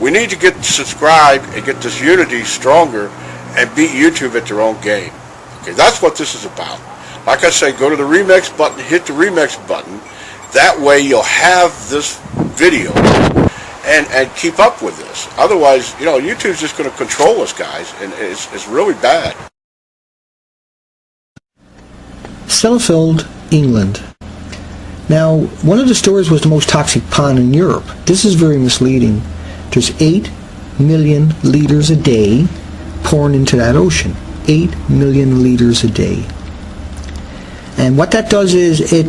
We need to get subscribed and get this unity stronger and beat YouTube at their own game. Okay, that's what this is about. Like I say, go to the remix button, hit the remix button. That way you'll have this video and keep up with this. Otherwise, you know, YouTube's just going to control us, guys, and it's really bad. Sellafield, England. Now, one of the stores was the most toxic pond in Europe. This is very misleading. There's 8 million litres a day pouring into that ocean. 8 million litres a day. And what that does is it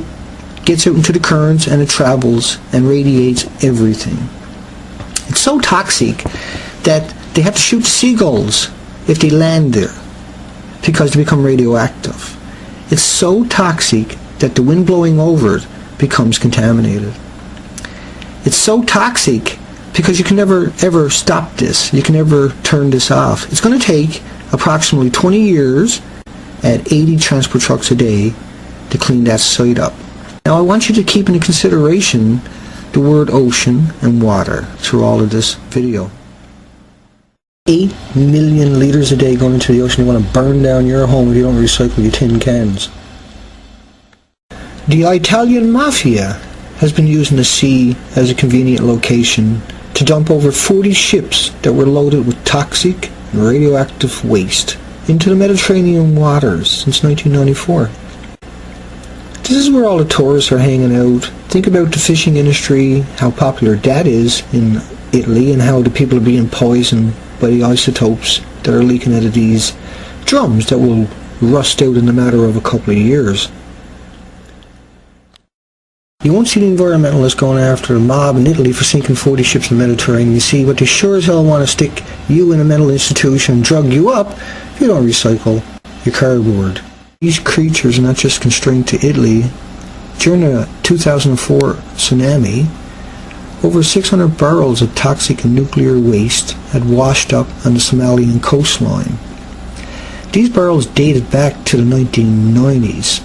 gets out into the currents and it travels and radiates everything. It's so toxic that they have to shoot seagulls if they land there because they become radioactive. It's so toxic that the wind blowing over it becomes contaminated. It's so toxic because you can never ever stop this. You can never turn this off. It's going to take approximately 20 years at 80 transport trucks a day to clean that site up. Now I want you to keep into consideration the word ocean and water through all of this video. 8 million litres a day going into the ocean. You want to burn down your home if you don't recycle your tin cans. The Italian mafia has been using the sea as a convenient location to dump over 40 ships that were loaded with toxic and radioactive waste into the Mediterranean waters since 1994. This is where all the tourists are hanging out. Think about the fishing industry, how popular that is in Italy, and how the people are being poisoned by the isotopes that are leaking out of these drums that will rust out in a matter of a couple of years. You won't see the environmentalists going after a mob in Italy for sinking 40 ships in the Mediterranean. You see, what they sure as hell want to stick you in a mental institution and drug you up if you don't recycle your cardboard. These creatures are not just constrained to Italy. During the 2004 tsunami, over 600 barrels of toxic and nuclear waste had washed up on the Somalian coastline. These barrels dated back to the 1990s.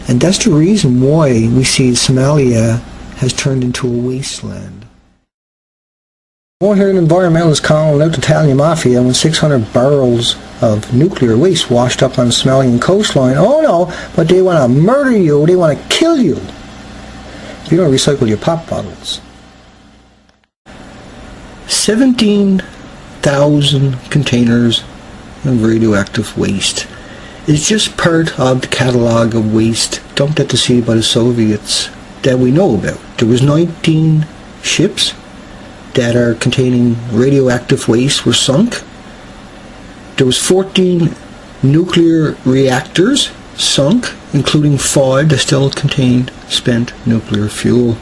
And that's the reason why we see Somalia has turned into a wasteland. We'll hear an environmentalist calling out the Italian mafia when 600 barrels of nuclear waste washed up on the Somalian coastline. Oh no, but they want to murder you, they want to kill you if you don't recycle your pop bottles. 17,000 containers of radioactive waste. It's just part of the catalogue of waste dumped at the sea by the Soviets that we know about. There was 19 ships that are containing radioactive waste were sunk. There was 14 nuclear reactors sunk, including 5 that still contained spent nuclear fuel.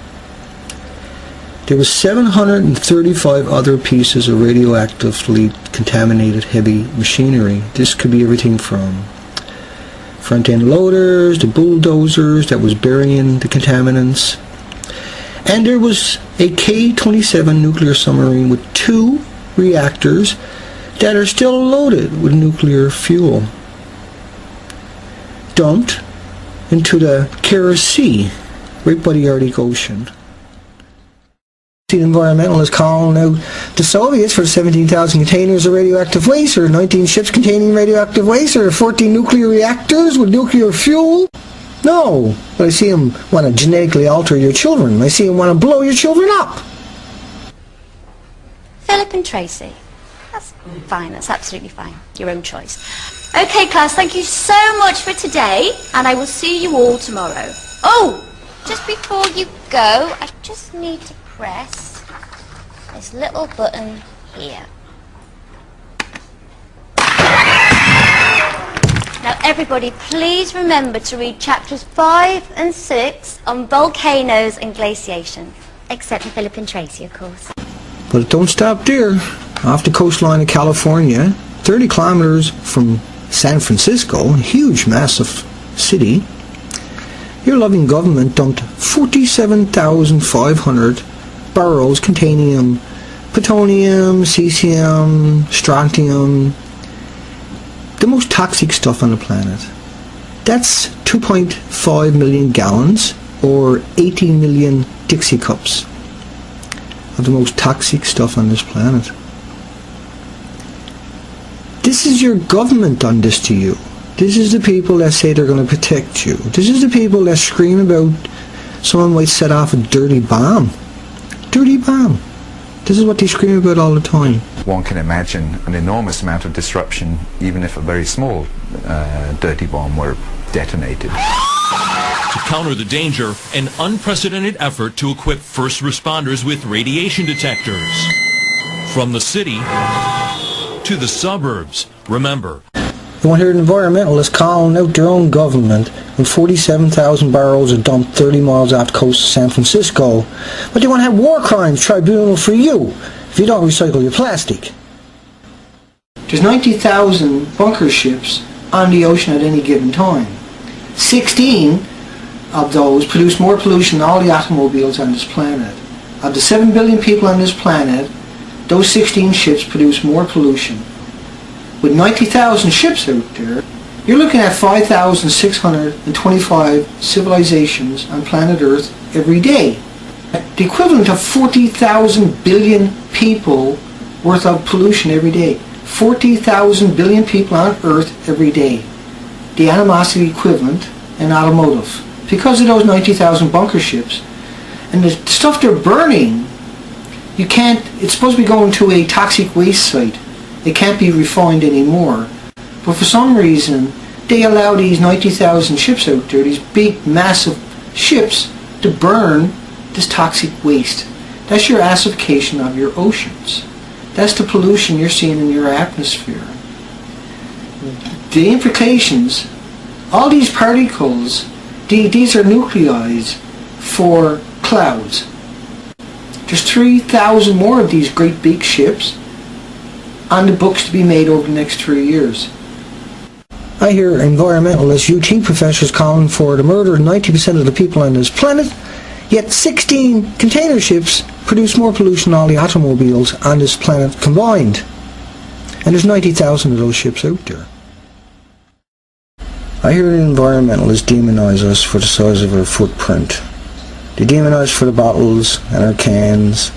There was 735 other pieces of radioactively contaminated heavy machinery. This could be everything from front-end loaders, the bulldozers that was burying the contaminants. And there was a K-27 nuclear submarine with 2 reactors that are still loaded with nuclear fuel, dumped into the Kara Sea, right by the Arctic Ocean. The environmentalists calling out the Soviets for 17,000 containers of radioactive waste, or 19 ships containing radioactive waste, or 14 nuclear reactors with nuclear fuel. No, but I see them want to genetically alter your children. I see them want to blow your children up. Philip and Tracy. That's fine, that's absolutely fine. Your own choice. Okay, class, thank you so much for today, and I will see you all tomorrow. Oh, just before you go, I just need to press this little button here. Now everybody, please remember to read chapters 5 and 6 on volcanoes and glaciation. Except for Philip and Tracy, of course. But it don't stop there. Off the coastline of California, 30 kilometers from San Francisco, a huge, massive city, your loving government dumped 47,500 barrels containing plutonium, cesium, strontium, the most toxic stuff on the planet. That's 2.5 million gallons, or 18 million Dixie cups of the most toxic stuff on this planet. This is your government done this to you. This is the people that say they're going to protect you. This is the people that scream about someone might set off a dirty bomb. Dirty bomb. This is what they scream about all the time. One can imagine an enormous amount of disruption even if a very small dirty bomb were detonated. To counter the danger, an unprecedented effort to equip first responders with radiation detectors. From the city to the suburbs. Remember, You want to hear environmentalists calling out their own government when 47,000 barrels are dumped 30 miles off the coast of San Francisco, but they want to have war crimes tribunal for you if you don't recycle your plastic. There's 90,000 bunker ships on the ocean at any given time. 16 of those produce more pollution than all the automobiles on this planet. Of the 7 billion people on this planet, those 16 ships produce more pollution. With 90,000 ships out there, you're looking at 5,625 civilizations on planet Earth every day. The equivalent of 40,000 billion people worth of pollution every day. 40,000 billion people on Earth every day. The animosity equivalent in automotive. Because of those 90,000 bunker ships. And the stuff they're burning, it's supposed to be going to a toxic waste site. It can't be refined anymore. But for some reason, they allow these 90,000 ships out there, these big, massive ships, to burn this toxic waste. That's your acidification of your oceans. That's the pollution you're seeing in your atmosphere. The implications, all these particles, these are nuclei for clouds. There's 3,000 more of these great big ships on the books to be made over the next 3 years. I hear environmentalists, UT professors calling for the murder of 90% of the people on this planet, yet 16 container ships produce more pollution than all the automobiles on this planet combined. And there's 90,000 of those ships out there. I hear the environmentalists demonize us for the size of our footprint. They demonize us for the bottles and our cans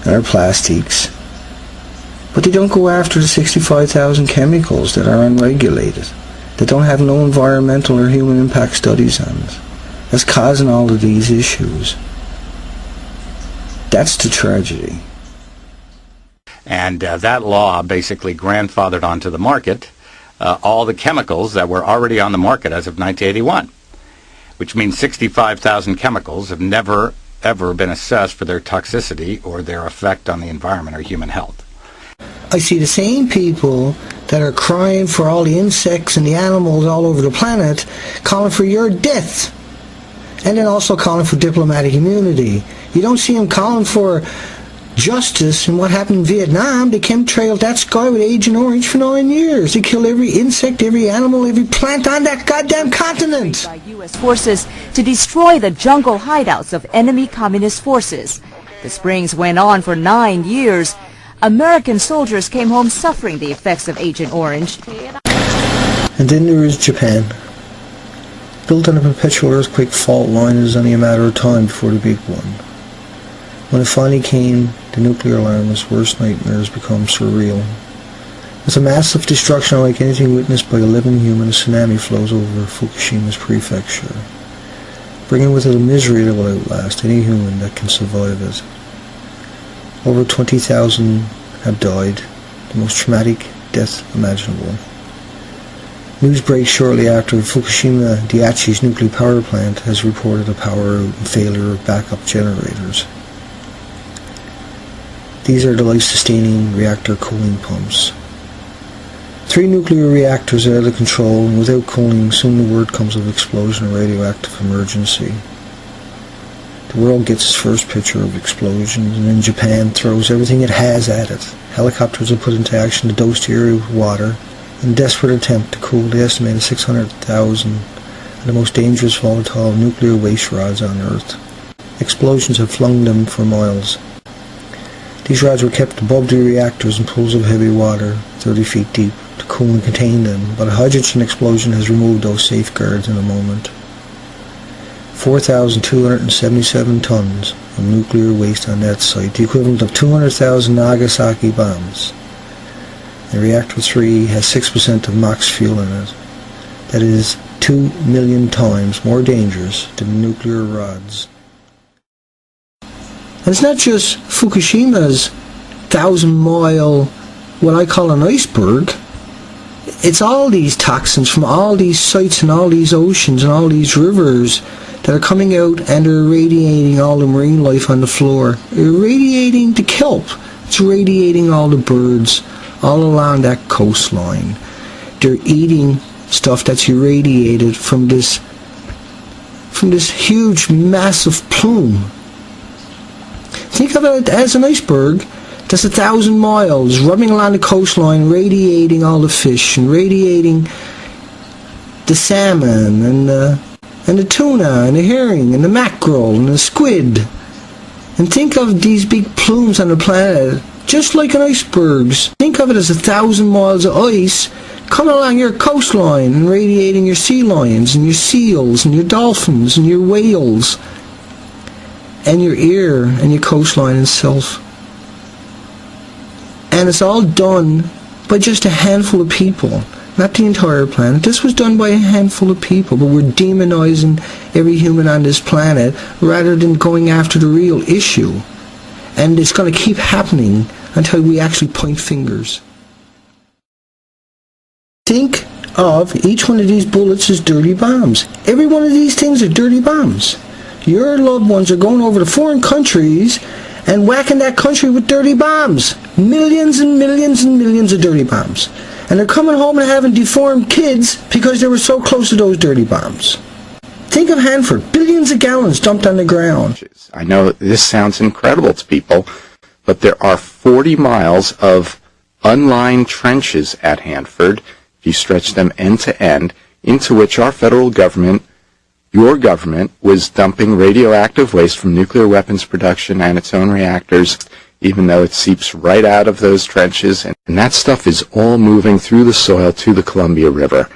and our plastics. But they don't go after the 65,000 chemicals that are unregulated, that don't have no environmental or human impact studies on it, that's causing all of these issues. That's the tragedy. And that law basically grandfathered onto the market all the chemicals that were already on the market as of 1981, which means 65,000 chemicals have never, ever been assessed for their toxicity or their effect on the environment or human health. I see the same people that are crying for all the insects and the animals all over the planet calling for your death, and then also calling for diplomatic immunity. You don't see them calling for justice in what happened in Vietnam. They chemtrailed that sky with Agent Orange for 9 years. They killed every insect, every animal, every plant on that goddamn continent. By U.S. forces to destroy the jungle hideouts of enemy communist forces. The springs went on for 9 years. American soldiers came home suffering the effects of Agent Orange. And then there is Japan. Built on a perpetual earthquake fault line, it was only a matter of time before the big one. When it finally came, the nuclear alarmist's worst nightmares become surreal. With a massive destruction unlike anything witnessed by a living human, a tsunami flows over Fukushima's prefecture, bringing with it a misery that will outlast any human that can survive it. Over 20,000 have died, the most traumatic death imaginable. News breaks shortly after Fukushima Daiichi's nuclear power plant has reported a power out and failure of backup generators. These are the life-sustaining reactor cooling pumps. 3 nuclear reactors are out of control, and without cooling, soon the word comes of explosion or radioactive emergency. The world gets its first picture of explosions, and then Japan throws everything it has at it. Helicopters are put into action to dose the area with water in a desperate attempt to cool the estimated 600,000 of the most dangerous volatile nuclear waste rods on Earth. Explosions have flung them for miles. These rods were kept above the reactors in pools of heavy water, 30 feet deep, to cool and contain them, but a hydrogen explosion has removed those safeguards in a moment. 4,277 tons of nuclear waste on that site, the equivalent of 200,000 Nagasaki bombs. And reactor 3 has 6% of MOX fuel in it. That is 2 million times more dangerous than nuclear rods. And it's not just Fukushima's 1,000-mile, what I call an iceberg. It's all these toxins from all these sites and all these oceans and all these rivers that are coming out and they're irradiating all the marine life on the floor. They're irradiating the kelp. It's irradiating all the birds all along that coastline. They're eating stuff that's irradiated from this huge, massive plume. Think of it as an iceberg that's 1,000 miles rubbing along the coastline, radiating all the fish and radiating the salmon and the tuna and the herring and the mackerel and the squid. And think of these big plumes on the planet just like an iceberg. Think of it as 1,000 miles of ice coming along your coastline and radiating your sea lions and your seals and your dolphins and your whales and your air and your coastline itself. And it's all done by just a handful of people, not the entire planet. This was done by a handful of people, but we're demonizing every human on this planet rather than going after the real issue. And it's going to keep happening until we actually point fingers. Think of each one of these bullets as dirty bombs. Every one of these things are dirty bombs. Your loved ones are going over to foreign countries and whacking that country with dirty bombs. Millions and millions and millions of dirty bombs. And they're coming home and having deformed kids because they were so close to those dirty bombs. Think of Hanford. Billions of gallons dumped on the ground. I know this sounds incredible to people, but there are 40 miles of unlined trenches at Hanford, if you stretch them end to end, into which our federal government, your government, was dumping radioactive waste from nuclear weapons production and its own reactors, even though it seeps right out of those trenches. And that stuff is all moving through the soil to the Columbia River.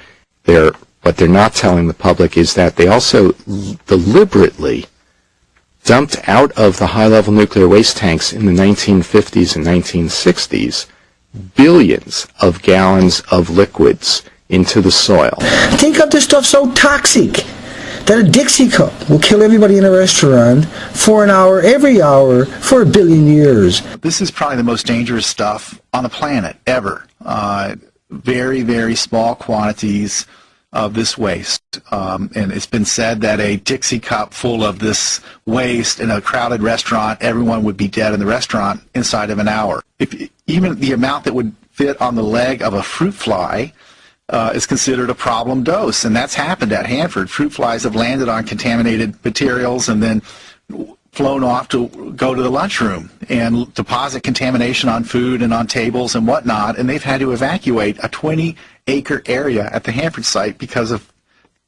What they're not telling the public is that they also deliberately dumped out of the high-level nuclear waste tanks in the 1950s and 1960s billions of gallons of liquids into the soil. Think of this stuff so toxic that a Dixie cup will kill everybody in a restaurant for an hour, every hour, for 1 billion years. This is probably the most dangerous stuff on the planet ever. Very, very small quantities of this waste. And it's been said that a Dixie cup full of this waste in a crowded restaurant, everyone would be dead in the restaurant inside of an hour. Even the amount that would fit on the leg of a fruit fly is considered a problem dose, and that's happened at Hanford. Fruit flies have landed on contaminated materials and then flown off to go to the lunchroom and deposit contamination on food and on tables and whatnot, and they've had to evacuate a 20-acre area at the Hanford site because of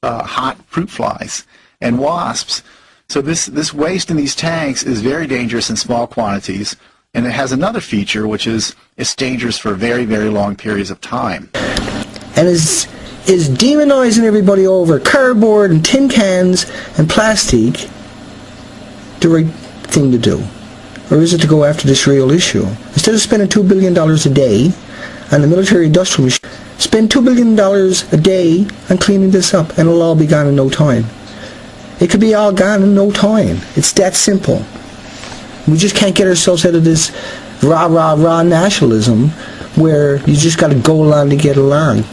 hot fruit flies and wasps. So this waste in these tanks is very dangerous in small quantities, and it has another feature, which is it's dangerous for very, very long periods of time. And is demonizing everybody over cardboard and tin cans and plastic the right thing to do? Or is it to go after this real issue? Instead of spending $2 billion a day on the military-industrial machine, spend $2 billion a day on cleaning this up, and it'll all be gone in no time. It could be all gone in no time. It's that simple. We just can't get ourselves out of this rah nationalism where you just got to go along to get along.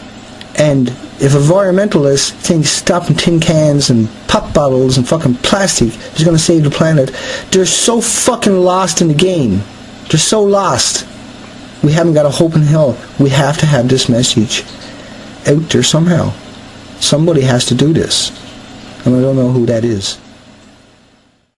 And if environmentalists think stopping tin cans and pop bottles and fucking plastic is going to save the planet, they're so fucking lost in the game. They're so lost. We haven't got a hope in hell. We have to have this message out there somehow. Somebody has to do this. And I don't know who that is.